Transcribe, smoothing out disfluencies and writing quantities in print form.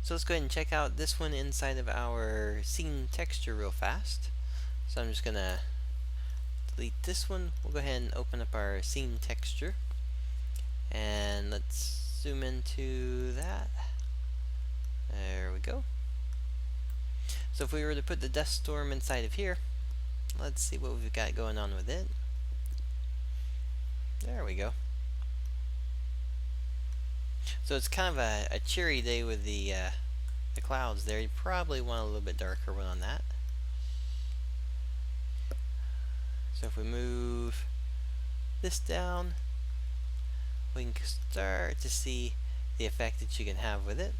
So let's go ahead and check out this one inside of our scene texture real fast. So I'm just gonna delete this one. We'll go ahead and open up our scene texture, and let's zoom into that. There we go. So if we were to put the dust storm inside of here, let's see what we've got going on with it. There we go. So it's kind of a cheery day with the clouds there. You probably want a little bit darker one on that. So if we move this down, we can start to see the effect that you can have with it.